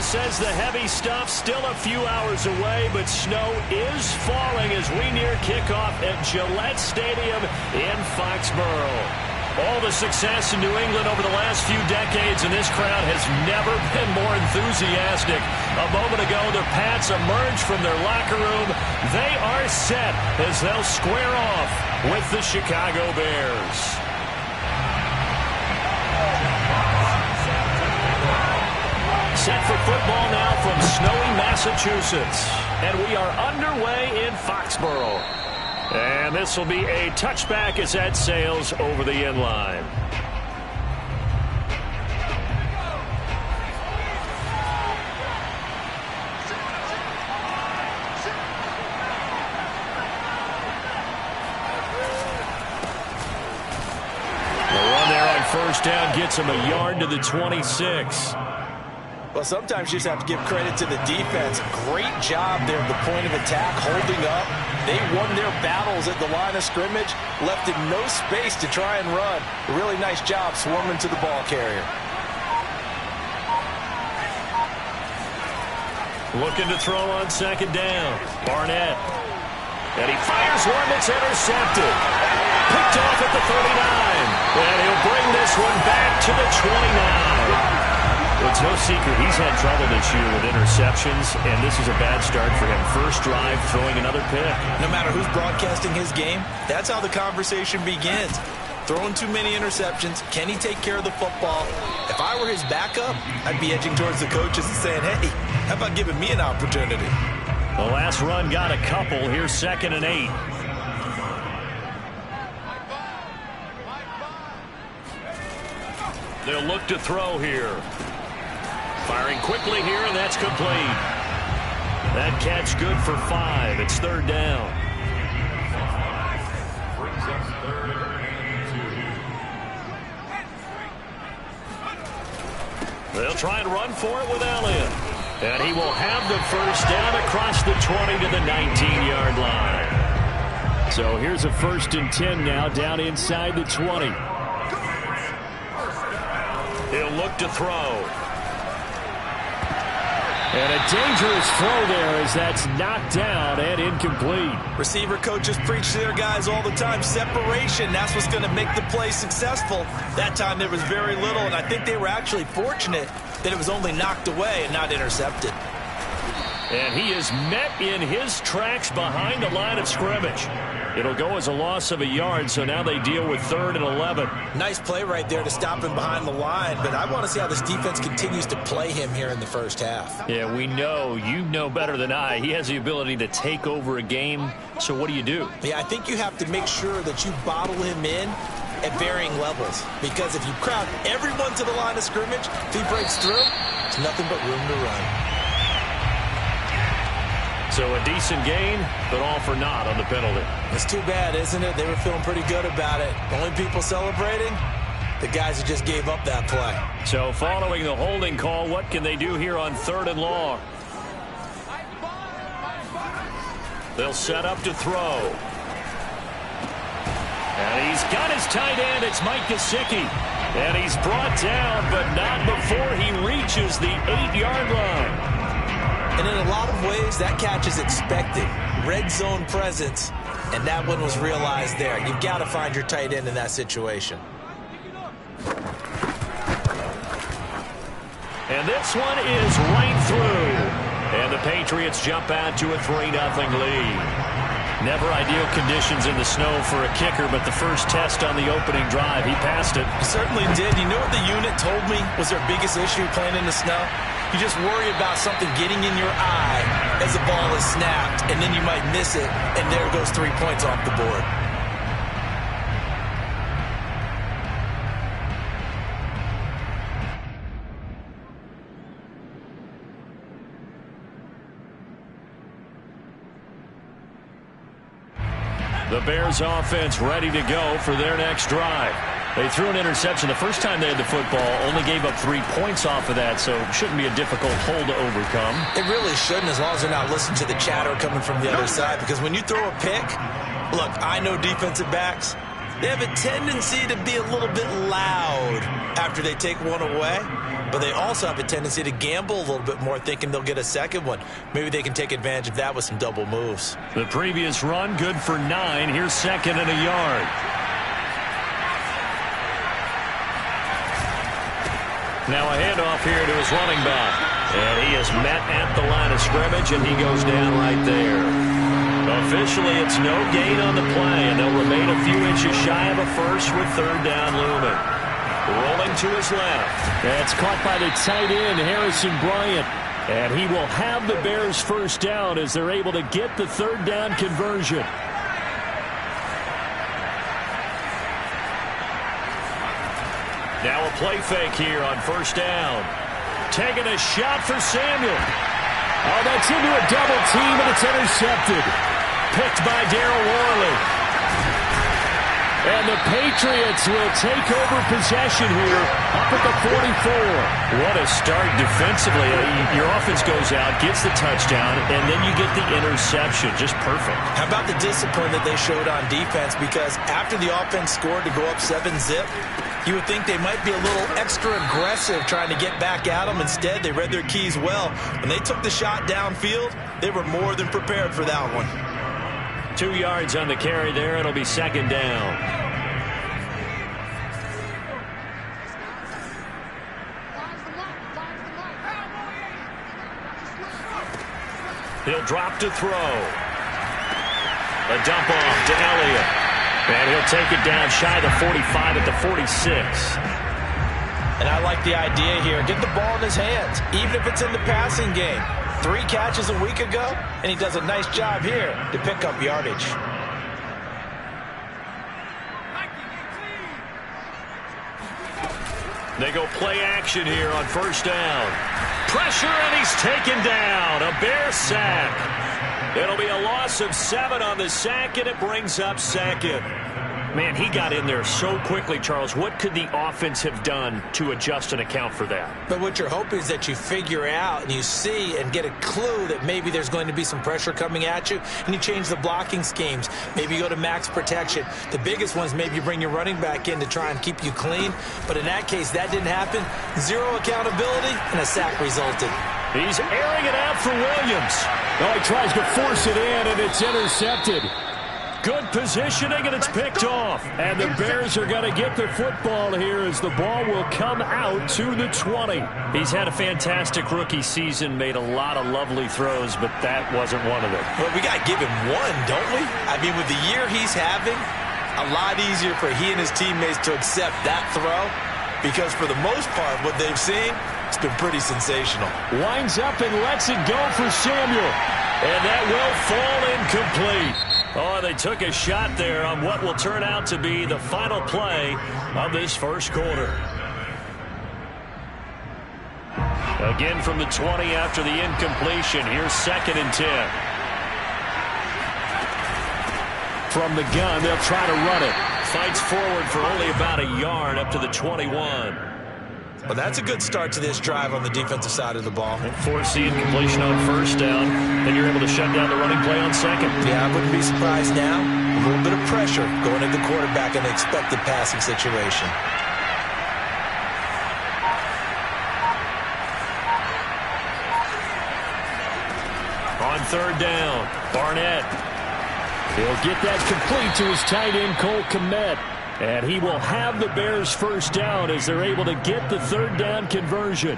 says the heavy stuff still a few hours away, but snow is falling as we near kickoff at Gillette Stadium in Foxborough. All the success in New England over the last few decades, and this crowd has never been more enthusiastic. A moment ago, the Pats emerged from their locker room. They are set as they'll square off with the Chicago Bears. Set for football now from snowy Massachusetts. And we are underway in Foxborough. And this will be a touchback as that sails over the end line. The run there on first down gets him a yard to the 26. Well, sometimes you just have to give credit to the defense. Great job there at the point of attack, holding up. They won their battles at the line of scrimmage, left in no space to try and run. A really nice job swarming to the ball carrier. Looking to throw on second down. Barnett. And he fires one that's intercepted. Picked off at the 39. And he'll bring this one back to the 29. It's no secret he's had trouble this year with interceptions, and this is a bad start for him. First drive, throwing another pick. No matter who's broadcasting his game, that's how the conversation begins. Throwing too many interceptions. Can he take care of the football? If I were his backup, I'd be edging towards the coaches and saying, hey, how about giving me an opportunity? The last run got a couple. Here's 2nd and 8. They'll look to throw here. Firing quickly here, and that's complete. That catch good for 5. It's 3rd down. They'll try and run for it with Elliott. And he will have the first down across the 20 to the 19-yard line. So here's a 1st and 10 now down inside the 20. He'll look to throw. And a dangerous throw there as that's knocked down and incomplete. Receiver coaches preach to their guys all the time. Separation, that's what's going to make the play successful. That time there was very little, and I think they were actually fortunate that it was only knocked away and not intercepted. And he is met in his tracks behind the line of scrimmage. It'll go as a loss of a yard, so now they deal with 3rd and 11. Nice play right there to stop him behind the line, but I want to see how this defense continues to play him here in the first half. Yeah, we know. You know better than I. He has the ability to take over a game, so what do you do? Yeah, I think you have to make sure that you bottle him in at varying levels, because if you crowd everyone to the line of scrimmage, if he breaks through, there's nothing but room to run. So a decent gain, but all for naught on the penalty. It's too bad, isn't it? They were feeling pretty good about it. Only people celebrating, the guys who just gave up that play. So following the holding call, what can they do here on 3rd and long? They'll set up to throw. And he's got his tight end. It's Mike Gesicki. And he's brought down, but not before he reaches the 8-yard line. And in a lot of ways, that catch is expected. Red zone presence, and that one was realized there. You've got to find your tight end in that situation. And this one is right through. And the Patriots jump out to a 3-0 lead. Never ideal conditions in the snow for a kicker, but the first test on the opening drive, he passed it. He certainly did. You know what the unit told me was their biggest issue playing in the snow? You just worry about something getting in your eye as the ball is snapped, and then you might miss it, and there goes 3 points off the board. The Bears offense ready to go for their next drive. They threw an interception the first time they had the football, only gave up 3 points off of that, so it shouldn't be a difficult hole to overcome. It really shouldn't, as long as they're not listening to the chatter coming from the other side, because when you throw a pick, look, I know defensive backs, They have a tendency to be a little bit loud after they take one away, but they also have a tendency to gamble a little bit more, thinking they'll get a second one. Maybe they can take advantage of that with some double moves. The previous run, good for 9. Here's 2nd and a yard. Now a handoff here to his running back. And he is met at the line of scrimmage, and he goes down right there. Officially, it's no gain on the play, and they'll remain a few inches shy of a first with 3rd down looming. Rolling to his left. That's caught by the tight end, Harrison Bryant. And he will have the Bears' first down as they're able to get the 3rd down conversion. Now a play fake here on 1st down. Taking a shot for Samuel. Oh, that's into a double team, and it's intercepted. Picked by Darryl Worley. And the Patriots will take over possession here up at the 44. What a start defensively. Your offense goes out, gets the touchdown, and then you get the interception. Just perfect. How about the discipline that they showed on defense? Because after the offense scored to go up 7-zip, you would think they might be a little extra aggressive trying to get back at them. Instead, they read their keys well. When they took the shot downfield, they were more than prepared for that one. 2 yards on the carry there. It'll be 2nd down. He'll drop to throw. A dump off to Elliott. And he'll take it down shy of the 45 at the 46. And I like the idea here. Get the ball in his hands, even if it's in the passing game. 3 catches a week ago, and he does a nice job here to pick up yardage. They go play action here on 1st down. Pressure, and he's taken down. A Bear sack. It'll be a loss of 7 on the sack, and it brings up 2nd. Man, he got in there so quickly, Charles. What could the offense have done to adjust and account for that? But what you're hoping is that you figure out and you see and get a clue that maybe there's going to be some pressure coming at you, and you change the blocking schemes. Maybe you go to max protection. The biggest one is maybe you bring your running back in to try and keep you clean. But in that case, that didn't happen. 0 accountability, and a sack resulted. He's airing it out for Williams. Oh, he tries to force it in, and it's intercepted. Good positioning, and it's picked off. And the Bears are going to get the football here as the ball will come out to the 20. He's had a fantastic rookie season, made a lot of lovely throws, but that wasn't one of them. Well, we got to give him one, don't we? I mean, with the year he's having, a lot easier for he and his teammates to accept that throw, because for the most part, what they've seen, it's been pretty sensational. Winds up and lets it go for Samuel. And that will fall incomplete. Oh, they took a shot there on what will turn out to be the final play of this first quarter. Again from the 20 after the incompletion. Here's 2nd and 10. From the gun, they'll try to run it. Fights forward for only about a yard up to the 21. Well, that's a good start to this drive on the defensive side of the ball. And force the incompletion on 1st down. Then you're able to shut down the running play on 2nd. Yeah, I wouldn't be surprised now. A little bit of pressure going at the quarterback in the expected passing situation. On 3rd down, Barnett. He'll get that complete to his tight end, Cole Kmet. And he will have the Bears' first down as they're able to get the 3rd down conversion.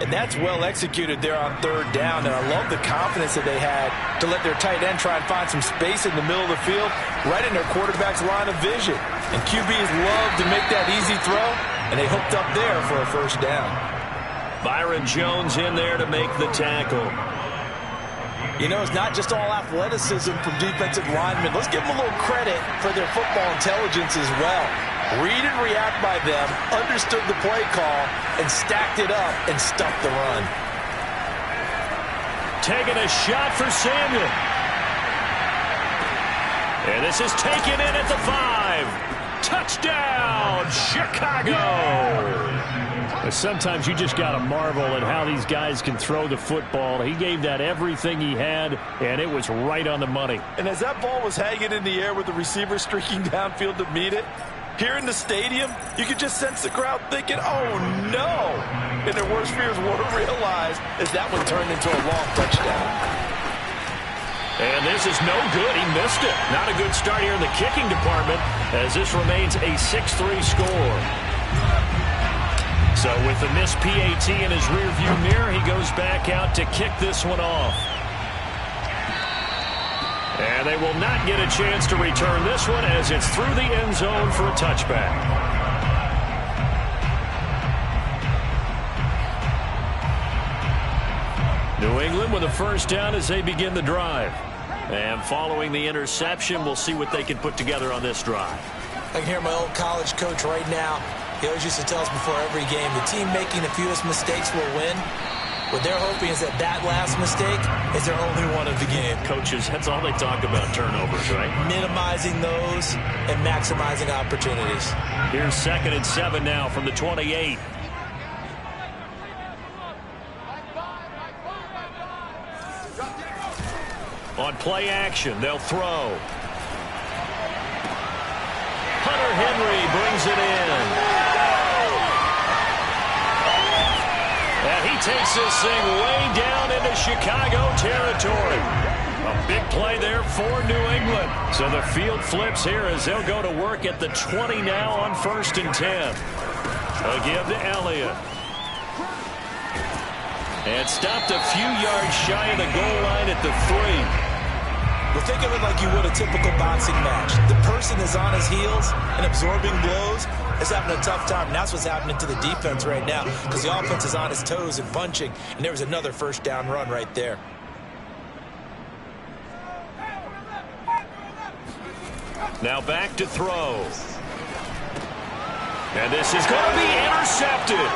And that's well executed there on 3rd down. And I love the confidence that they had to let their tight end try and find some space in the middle of the field, right in their quarterback's line of vision. And QBs love to make that easy throw, and they hooked up there for a 1st down. Byron Jones in there to make the tackle. You know, it's not just all athleticism from defensive linemen. Let's give them a little credit for their football intelligence as well. Read and react by them, understood the play call, and stacked it up and stuffed the run. Taking a shot for Samuel. And this is taken in at the 5. Touchdown, Chicago! Sometimes you just got to marvel at how these guys can throw the football. He gave that everything he had, and it was right on the money. And as that ball was hanging in the air with the receiver streaking downfield to meet it, here in the stadium, you could just sense the crowd thinking, oh, no. And their worst fears were realized as that one turned into a long touchdown. And this is no good. He missed it. Not a good start here in the kicking department as this remains a 6-3 score. So with the missed PAT in his rearview mirror, he goes back out to kick this one off. And they will not get a chance to return this one as it's through the end zone for a touchback. New England with a first down as they begin the drive. And following the interception, we'll see what they can put together on this drive. I can hear my old college coach right now. He always used to tell us before every game, the team making the fewest mistakes will win. What they're hoping is that that last mistake is their only one of the game. Coaches, that's all they talk about, turnovers, right? Minimizing those and maximizing opportunities. Here's 2nd and 7 now from the 28. On play action, they'll throw. Hunter Henry brings it in. And he takes this thing way down into Chicago territory. A big play there for New England. So the field flips here as they'll go to work at the 20 now on 1st and 10. They'll give to Elliott. And stopped a few yards shy of the goal line at the 3. Well, think of it like you would a typical boxing match. The person is on his heels and absorbing blows is having a tough time. And that's what's happening to the defense right now because the offense is on his toes and punching. And there was another first down run right there. Now back to throw. And this is going to be intercepted.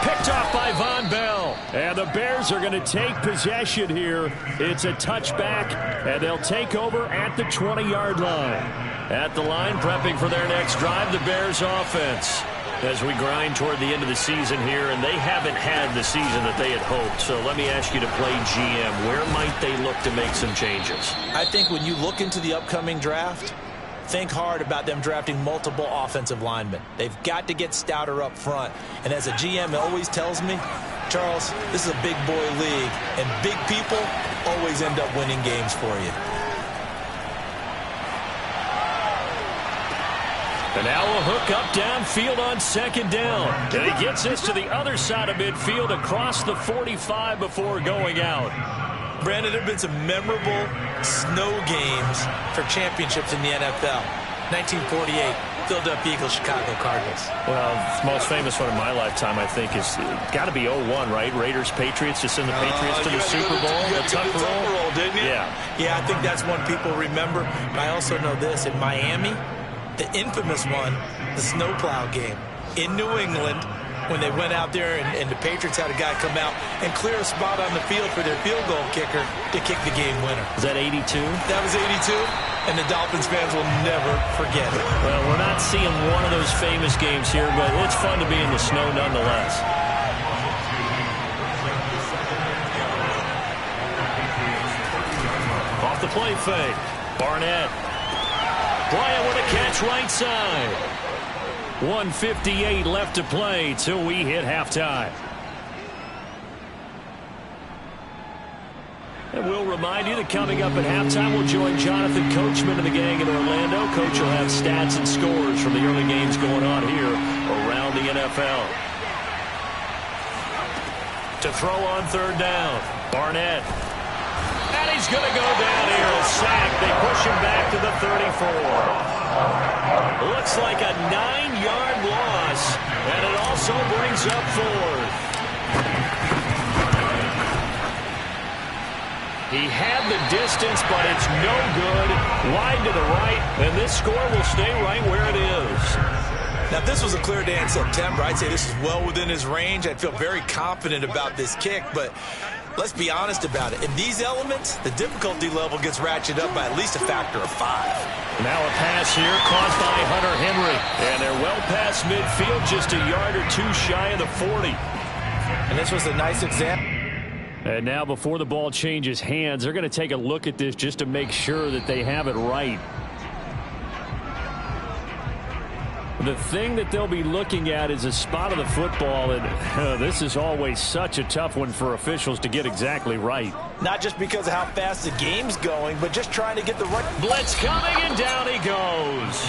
Picked off by Von Bell. And the Bears are going to take possession here. It's a touchback, and they'll take over at the 20-yard line. At the line, prepping for their next drive, the Bears offense. As we grind toward the end of the season here, and they haven't had the season that they had hoped. So let me ask you to play GM. Where might they look to make some changes? I think when you look into the upcoming draft, think hard about them drafting multiple offensive linemen. They've got to get stouter up front. And as a GM always tells me, Charles, this is a big boy league, and big people always end up winning games for you. And now a hook up downfield on 2nd down. And he gets this to the other side of midfield across the 45 before going out. Brandon, there have been some memorable snow games for championships in the NFL. 1948, Philadelphia Eagles, Chicago Cardinals. Well, the most famous one in my lifetime, I think, is got to be 01, right? Raiders, Patriots, to send the Patriots to the Super Bowl. The Tuck roll, didn't you? Yeah. Yeah, I think that's one people remember. But I also know this. In Miami, the infamous one, the snowplow game in New England, when they went out there and the Patriots had a guy come out and clear a spot on the field for their field goal kicker to kick the game winner. Was that 82? That was 82, and the Dolphins fans will never forget it. Well, we're not seeing one of those famous games here, but it's fun to be in the snow nonetheless. Off the play fake. Barnett. Bryant with a catch right side. 1:58 left to play till we hit halftime. And we'll remind you that coming up at halftime, we'll join Jonathan Coachman and the gang in Orlando. Coach will have stats and scores from the early games going on here around the NFL. To throw on 3rd down, Barnett. And he's going to go down here, a sack. They push him back to the 34. Looks like a 9-yard loss, and it also brings up 4th. He had the distance, but it's no good. Wide to the right, and this score will stay right where it is. Now, if this was a clear day in September, I'd say this is well within his range. I'd feel very confident about this kick, but let's be honest about it. In these elements, the difficulty level gets ratcheted up by at least a factor of 5. Now a pass here caught by Hunter Henry. And they're well past midfield, just a yard or two shy of the 40. And this was a nice example. And now before the ball changes hands, they're going to take a look at this just to make sure that they have it right. The thing that they'll be looking at is a spot of the football, and this is always such a tough one for officials to get exactly right. Not just because of how fast the game's going, but just trying to get the right... Blitz coming, and down he goes.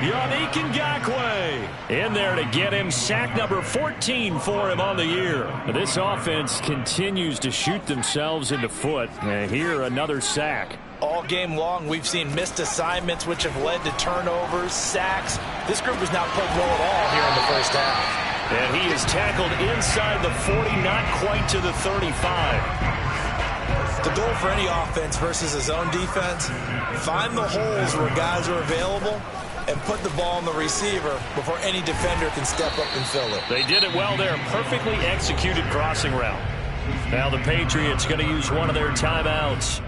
Yannick Ngakoue in there to get him. Sack number 14 for him on the year. This offense continues to shoot themselves in the foot. And here, another sack. All game long, we've seen missed assignments, which have led to turnovers, sacks. This group has not played well at all here in the first half. And he is tackled inside the 40, not quite to the 35. The goal for any offense versus his own defense, find the holes where guys are available and put the ball on the receiver before any defender can step up and fill it. They did it well there. Perfectly executed crossing route. Now the Patriots going to use one of their timeouts,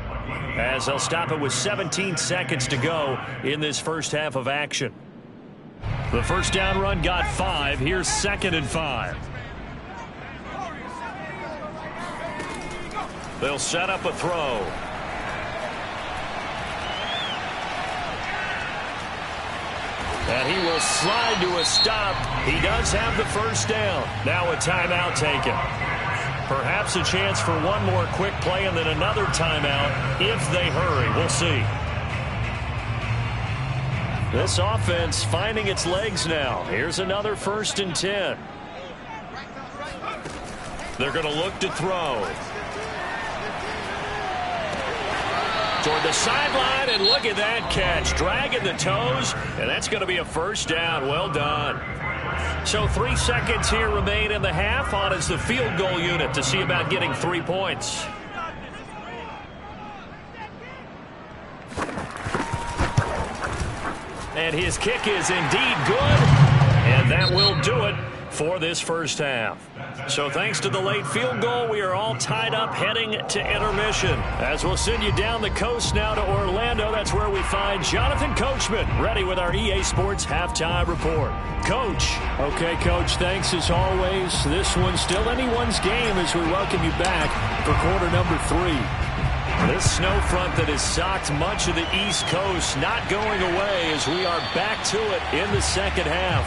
as they'll stop it with 17 seconds to go in this first half of action. The first down run got 5. Here's 2nd and 5. They'll set up a throw. And he will slide to a stop. He does have the first down. Now a timeout taken. Perhaps a chance for one more quick play and then another timeout if they hurry. We'll see. This offense finding its legs now. Here's another 1st and 10. They're going to look to throw. Toward the sideline, and look at that catch. Dragging the toes, and that's going to be a first down. Well done. So 3 seconds here remain in the half. On is the field goal unit to see about getting 3 points. And his kick is indeed good, and that will do it for this first half. So thanks to the late field goal, we are all tied up heading to intermission. As we'll send you down the coast now to Orlando, that's where we find Jonathan Coachman ready with our EA Sports Halftime Report. Coach. Okay, Coach, thanks as always. This one's still anyone's game as we welcome you back for quarter number 3. This snow front that has socked much of the East Coast not going away as we are back to it in the second half.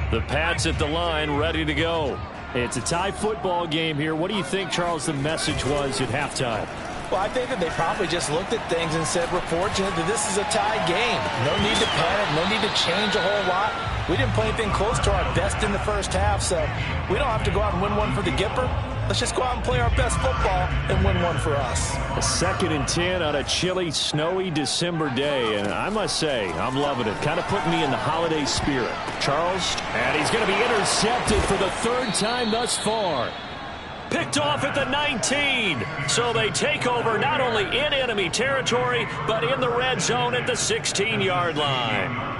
The Pats at the line, ready to go. It's a tie football game here. What do you think, Charles, the message was at halftime? Well, I think that they probably just looked at things and said, we're fortunate that this is a tie game. No need to panic, no need to change a whole lot. We didn't play anything close to our best in the first half, so we don't have to go out and win one for the Gipper. Let's just go out and play our best football and win one for us. A 2nd and 10 on a chilly, snowy December day, and I must say, I'm loving it. Kind of putting me in the holiday spirit. Charles, and he's going to be intercepted for the 3rd time thus far. Picked off at the 19. So they take over not only in enemy territory, but in the red zone at the 16-yard line.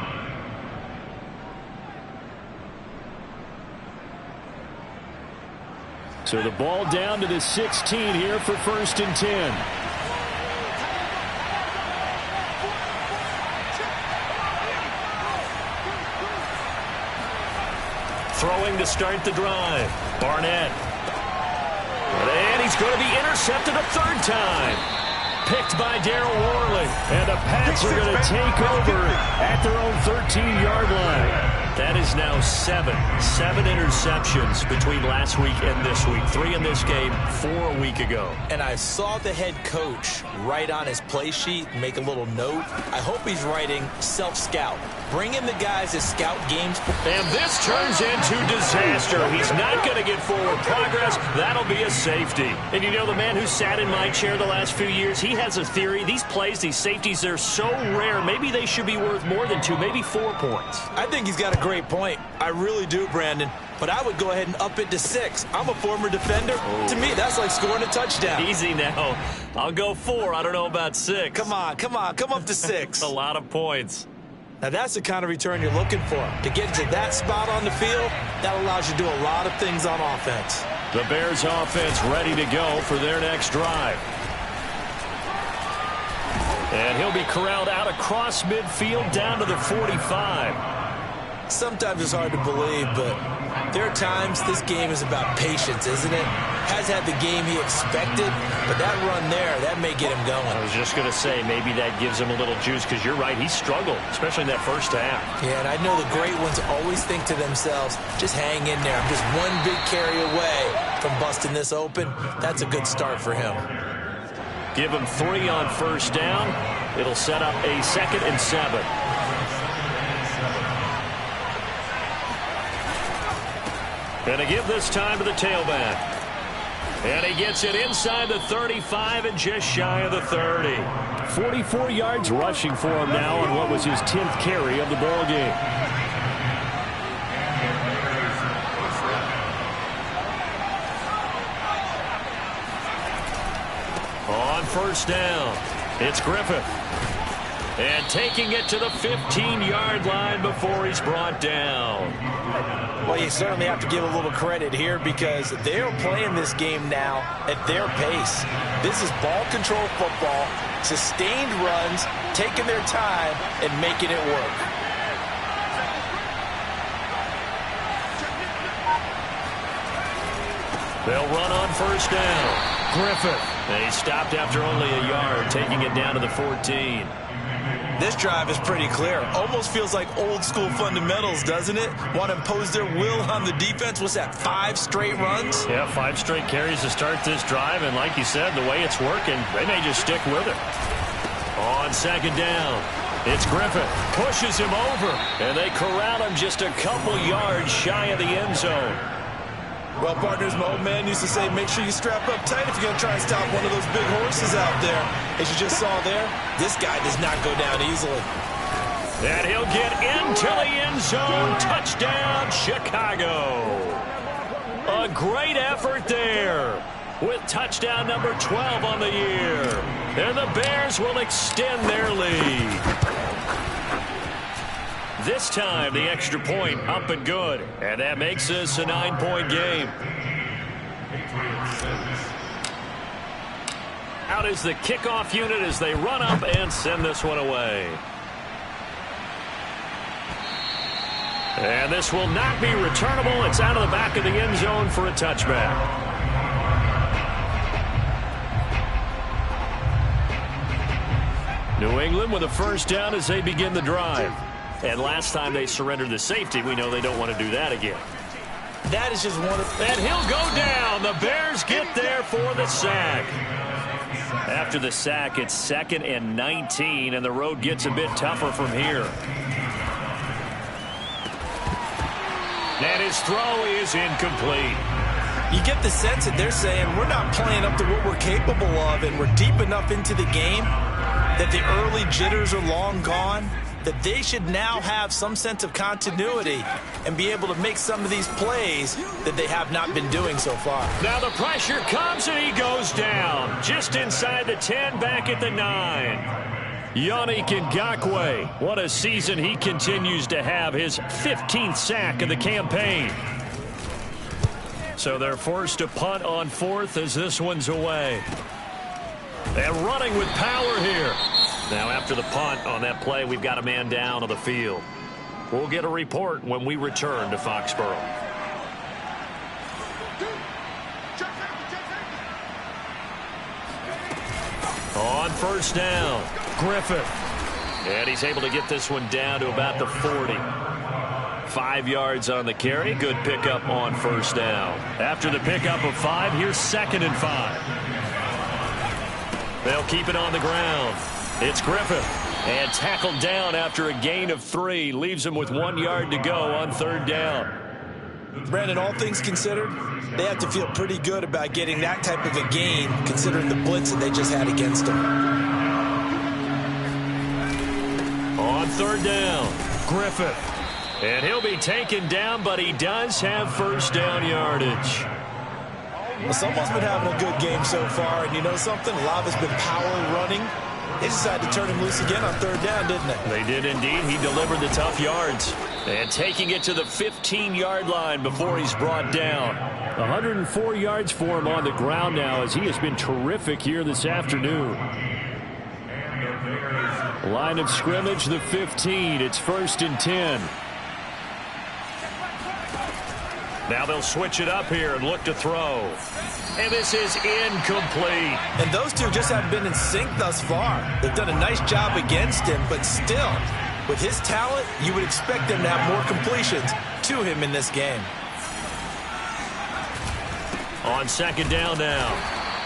So the ball down to the 16 here for 1st and 10. Throwing to start the drive. Barnett. And he's going to be intercepted a 3rd time. Picked by Darryl Worley. And the Pats are going to take over at their own 13-yard line. That is now 7 interceptions between last week and this week. 3 in this game, 4 a week ago. And I saw the head coach write on his play sheet, make a little note. I hope he's writing self-scout. Bring in the guys that scout games. And this turns into disaster. He's not going to get forward progress. That'll be a safety. And you know, the man who sat in my chair the last few years, he has a theory. These plays, these safeties, they're so rare. Maybe they should be worth more than 2, maybe 4 points. I think he's got a great point. I really do, Brandon. But I would go ahead and up it to 6. I'm a former defender. Oh. To me, that's like scoring a touchdown. Easy now. I'll go 4. I don't know about 6. Come on. Come up to 6. A lot of points. Now, that's the kind of return you're looking for. To get to that spot on the field, that allows you to do a lot of things on offense. The Bears offense ready to go for their next drive. And he'll be corralled out across midfield down to the 45. Sometimes it's hard to believe, but there are times this game is about patience, isn't it? Has had the game he expected, but that run there, that may get him going. I was just going to say, maybe that gives him a little juice, because you're right, he struggled, especially in that first half. Yeah, and I know the great ones always think to themselves, just hang in there. I'm just one big carry away from busting this open. That's a good start for him. Give him 3 on first down. It'll set up a 2nd and 7. And to give this time to the tailback. And he gets it inside the 35 and just shy of the 30. 44 yards rushing for him now on what was his 10th carry of the ball game. On first down, it's Griffith. And taking it to the 15-yard line before he's brought down. Well, you certainly have to give a little credit here because they're playing this game now at their pace. This is ball control football, sustained runs, taking their time and making it work. They'll run on first down. Griffith. They stopped after only a yard, taking it down to the 14. This drive is pretty clear. Almost feels like old school fundamentals, doesn't it? Want to impose their will on the defense. What's that, 5 straight runs? Yeah, 5 straight carries to start this drive. And like you said, the way it's working, they may just stick with it. On second down, it's Griffith. Pushes him over. And they corral him just a couple yards shy of the end zone. Well, partners, my old man used to say, make sure you strap up tight if you're going to try and stop one of those big horses out there. As you just saw there, this guy does not go down easily. And he'll get into the end zone. Touchdown, Chicago. A great effort there with touchdown number 12 on the year. And the Bears will extend their lead. This time, the extra point up and good. And that makes this a 9-point game. Out is the kickoff unit as they run up and send this one away. And this will not be returnable. It's out of the back of the end zone for a touchback. New England with a first down as they begin the drive. And last time they surrendered the safety, we know they don't want to do that again. That is just one of... And he'll go down. The Bears get there for the sack. After the sack, it's 2nd and 19, and the road gets a bit tougher from here. And his throw is incomplete. You get the sense that they're saying we're not playing up to what we're capable of, and we're deep enough into the game that the early jitters are long gone, that they should now have some sense of continuity and be able to make some of these plays that they have not been doing so far. Now the pressure comes and he goes down just inside the 10, back at the 9. Yannick Ngakoue, what a season he continues to have, his 15th sack of the campaign. So they're forced to punt on 4th as this one's away. And running with power here. Now after the punt on that play, we've got a man down on the field. We'll get a report when we return to Foxborough. On first down, Griffith. And he's able to get this one down to about the 40. 5 yards on the carry. Good pickup on first down. After the pickup of 5, here's 2nd and 5. They'll keep it on the ground. It's Griffith. And tackled down after a gain of 3. Leaves him with 1 yard to go on 3rd down. Brandon, all things considered, they have to feel pretty good about getting that type of a gain, considering the blitz that they just had against them. On 3rd down, Griffith. And he'll be taken down, but he does have first down yardage. Well, someone's been having a good game so far, and you know something? A lot of it's been power running. They decided to turn him loose again on third down, didn't they? They did indeed. He delivered the tough yards. And taking it to the 15-yard line before he's brought down. 104 yards for him on the ground now as he has been terrific here this afternoon. Line of scrimmage, the 15. It's 1st and 10. Now they'll switch it up here and look to throw. And this is incomplete. And those two just haven't been in sync thus far. They've done a nice job against him, but still, with his talent, you would expect them to have more completions to him in this game. On 2nd down now,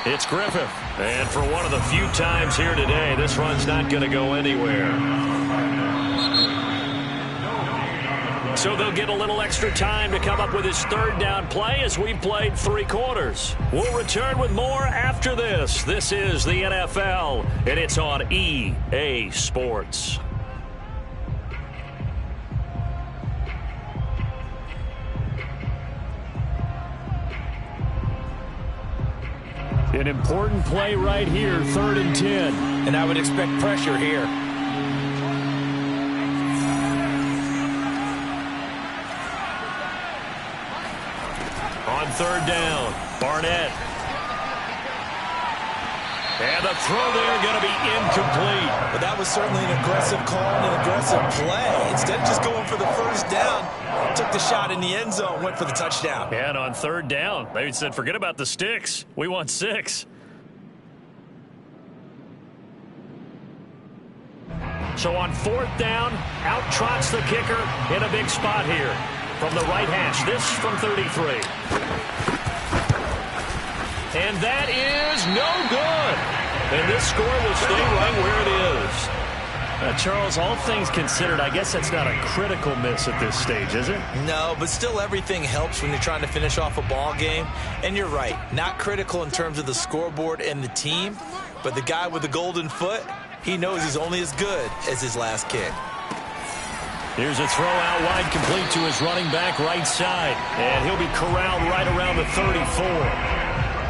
it's Griffith. And for one of the few times here today, this run's not going to go anywhere. So they'll get a little extra time to come up with his 3rd down play as we've played 3 quarters. We'll return with more after this. This is the NFL, and it's on EA Sports. An important play right here, 3rd and 10. And I would expect pressure here. On 3rd down, Barnett. And the throw there going to be incomplete. But that was certainly an aggressive call and an aggressive play. Instead of just going for the 1st down, took the shot in the end zone, went for the touchdown. And on 3rd down, they said, forget about the sticks. We want 6. So on 4th down, out trots the kicker in a big spot here. From the right hash, this from 33. And that is no good. And this score will stay right where it is. Charles, all things considered, I guess that's not a critical miss at this stage, is it? No, but still everything helps when you're trying to finish off a ball game. And you're right, not critical in terms of the scoreboard and the team, but the guy with the golden foot, he knows he's only as good as his last kick. Here's a throw out wide, complete to his running back right side. And he'll be corralled right around the 34.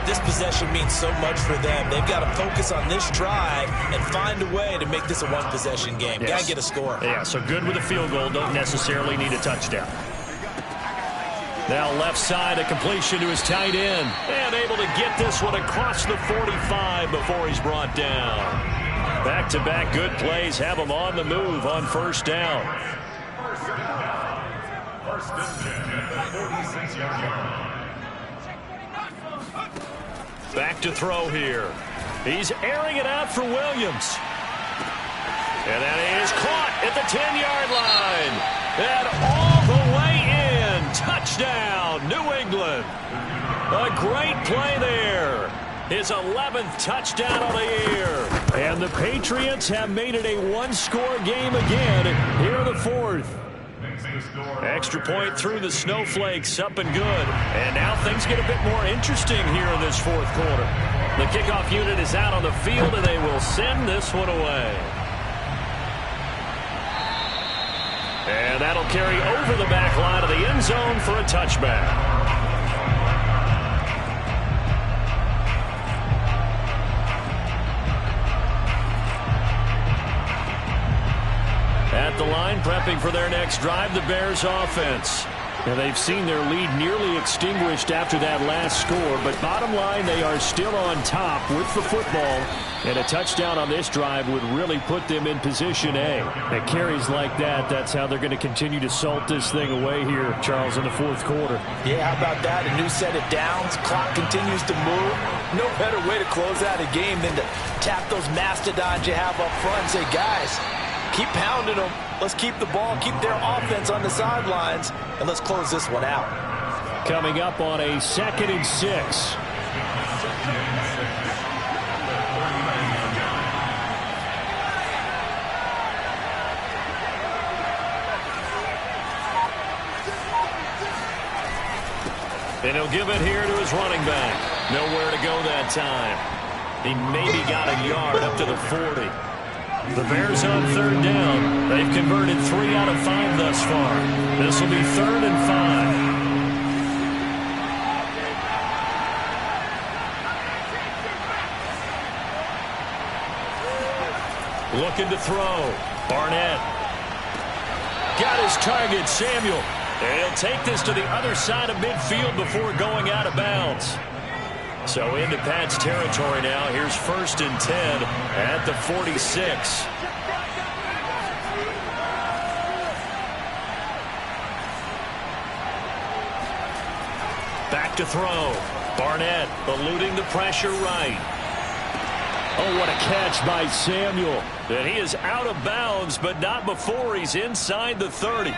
This possession means so much for them. They've got to focus on this drive and find a way to make this a one-possession game. Yes. Got to get a score. Yeah, so good with a field goal. Don't necessarily need a touchdown. Now left side, a completion to his tight end. And able to get this one across the 45 before he's brought down. Back-to-back good plays have him on the move on 1st down. Back to throw here. He's airing it out for Williams. And that is caught at the 10-yard line. And all the way in. Touchdown, New England. A great play there. His 11th touchdown of the year. And the Patriots have made it a one-score game again here in the 4th. Extra point through the snowflakes, up and good. And now things get a bit more interesting here in this 4th quarter. The kickoff unit is out on the field, and they will send this one away. And that'll carry over the back line of the end zone for a touchback. At the line, prepping for their next drive, the Bears offense. And they've seen their lead nearly extinguished after that last score, but bottom line, they are still on top with the football, and a touchdown on this drive would really put them in position A. At carries like that, that's how they're going to continue to salt this thing away here, Charles, in the 4th quarter. Yeah, how about that? A new set of downs. Clock continues to move. No better way to close out a game than to tap those mastodons you have up front and say, guys, keep pounding them. Let's keep the ball, keep their offense on the sidelines, and let's close this one out. Coming up on a 2nd and 6. And he'll give it here to his running back. Nowhere to go that time. He maybe got a yard up to the 40. The Bears on 3rd down. They've converted 3 out of 5 thus far. This will be 3rd and 5. looking to throw. Barnett. Got his target, Samuel. And he'll take this to the other side of midfield before going out of bounds. So into Pat's territory now. Here's 1st and 10 at the 46. Back to throw. Barnett eluding the pressure right. Oh, what a catch by Samuel. And he is out of bounds, but not before he's inside the 30.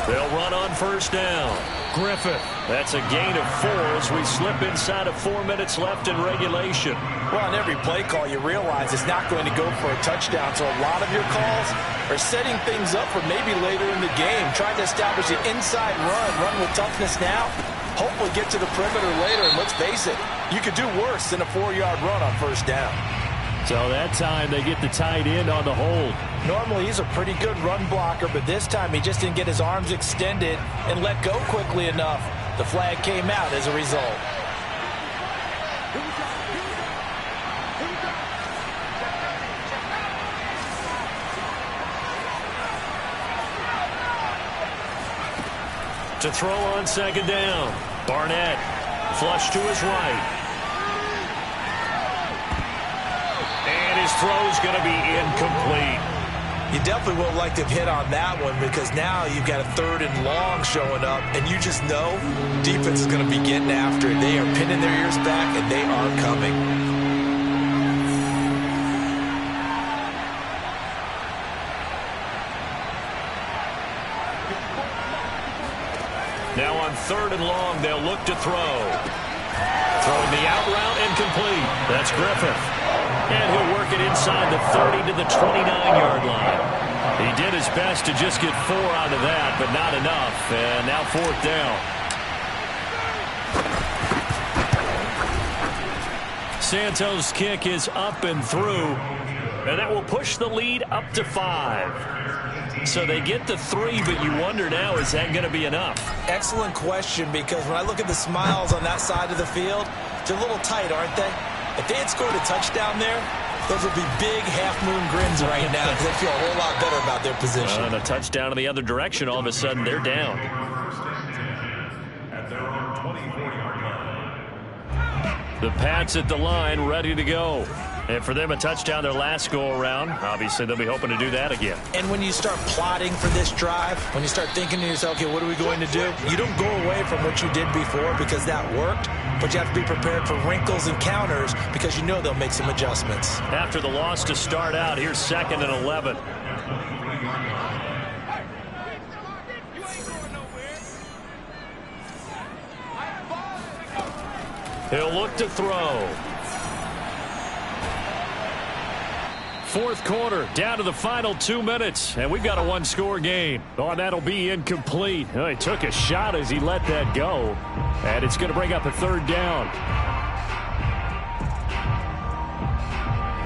They'll run on 1st down. Griffith. That's a gain of 4 as we slip inside of 4 minutes left in regulation. Well, on every play call, you realize it's not going to go for a touchdown. So a lot of your calls are setting things up for maybe later in the game, trying to establish an inside run with toughness now, hopefully get to the perimeter later. And let's face it, you could do worse than a 4-yard run on 1st down. So that time they get the tight end on the hold. Normally he's a pretty good run blocker, but this time he just didn't get his arms extended and let go quickly enough. The flag came out as a result. To throw on 2nd down. Barnett. Flush to his right. And his throw's going to be incomplete. You definitely would like to have hit on that one because now you've got a 3rd and long showing up, and you just know defense is going to be getting after it. They are pinning their ears back, and they are coming. Now on 3rd and long, they'll look to throw. Throwing the out route incomplete. That's Griffith. And he'll work it inside the 30 to the 29-yard line. He did his best to just get 4 out of that, but not enough. And now 4th down. Santos' kick is up and through. And that will push the lead up to 5. So they get the 3, but you wonder now, is that going to be enough? Excellent question, because when I look at the smiles on that side of the field, they're a little tight, aren't they? If they had scored a touchdown there, those would be big half-moon grins right now because they feel a whole lot better about their position. And a touchdown in the other direction, all of a sudden they're down. The Pats at the line, ready to go. And for them, a touchdown their last go-around. Obviously, they'll be hoping to do that again. And when you start plotting for this drive, when you start thinking to yourself, okay, what are we going to do? You don't go away from what you did before because that worked, but you have to be prepared for wrinkles and counters because you know they'll make some adjustments. After the loss to start out, here's 2nd and 11. He'll look to throw. 4th quarter, down to the final 2 minutes, and we've got a 1-score game. Oh, and that'll be incomplete. Oh, he took a shot as he let that go, and it's going to bring up a 3rd down.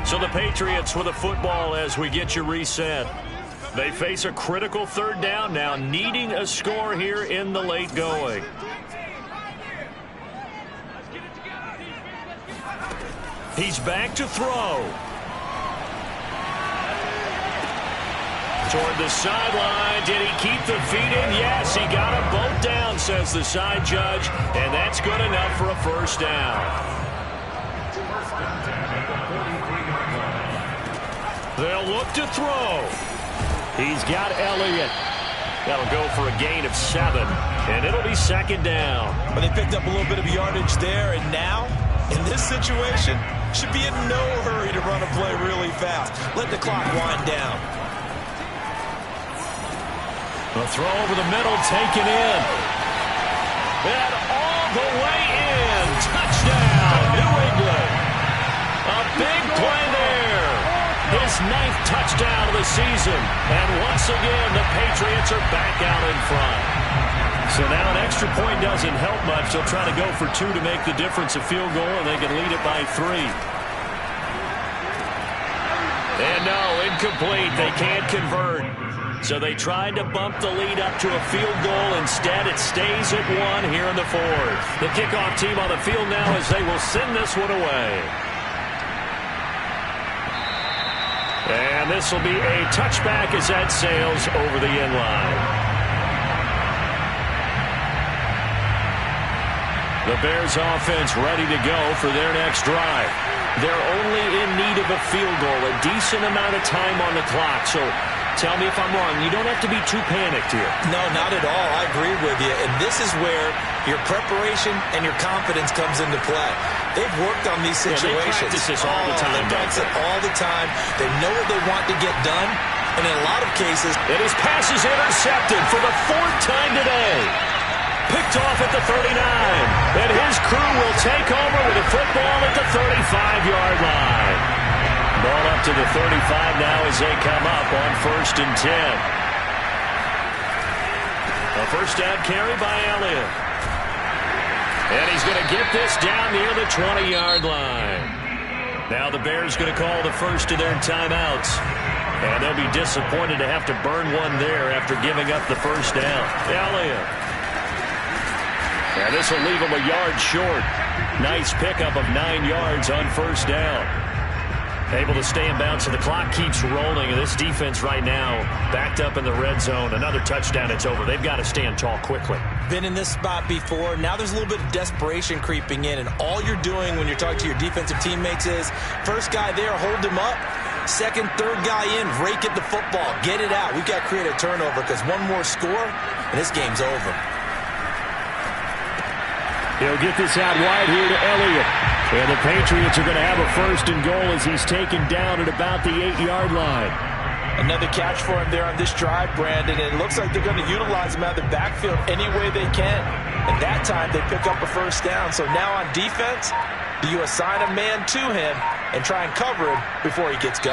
So the Patriots with a football as we get you reset. They face a critical 3rd down now, needing a score here in the late going. He's back to throw. Toward the sideline. Did he keep the feet in? Yes, he got them both down, says the side judge, and that's good enough for a 1st down. They'll look to throw. He's got Elliott. That'll go for a gain of 7, and it'll be 2nd down. But they picked up a little bit of yardage there, and now, in this situation, should be in no hurry to run a play really fast. Let the clock wind down. A throw over the middle, taken in. And all the way in. Touchdown, New England. A big play there. His 9th touchdown of the season. And once again, the Patriots are back out in front. So now an extra point doesn't help much. They'll try to go for 2 to make the difference a field goal, and they can lead it by 3. And no, incomplete. They can't convert. So they tried to bump the lead up to a field goal. Instead, it stays at 1 here in the fourth. The kickoff team on the field now as they will send this one away. And this will be a touchback as that sails over the end line. The Bears offense ready to go for their next drive. They're only in need of a field goal, a decent amount of time on the clock. So tell me if I'm wrong. You don't have to be too panicked here. No, not at all. I agree with you. And this is where your preparation and your confidence comes into play. They've worked on these situations. Yeah, they practice this all the time. They practice it all the time. They know what they want to get done. And in a lot of cases, and his pass is intercepted for the 4th time today. Picked off at the 39. And his crew will take over with a football at the 35-yard line. Ball up to the 35 now as they come up on 1st and 10. A first down carry by Elliott. And he's going to get this down near the 20-yard line. Now the Bears going to call the first of their timeouts. And they'll be disappointed to have to burn one there after giving up the first down. Elliott. And this will leave him a yard short. Nice pickup of 9 yards on first down. Able to stay in bounds, so the clock keeps rolling. And this defense right now backed up in the red zone. Another touchdown, it's over. They've got to stand tall quickly. Been in this spot before. Now there's a little bit of desperation creeping in. And all you're doing when you're talking to your defensive teammates is, first guy there, hold him up. Second, third guy in, rake at the football. Get it out. We've got to create a turnover because one more score, and this game's over. He'll get this out wide here to Elliott. And the Patriots are going to have a 1st and goal as he's taken down at about the 8-yard line. Another catch for him there on this drive, Brandon. And it looks like they're going to utilize him out of the backfield any way they can. And that time they pick up a first down. So now on defense, do you assign a man to him and try and cover him before he gets going?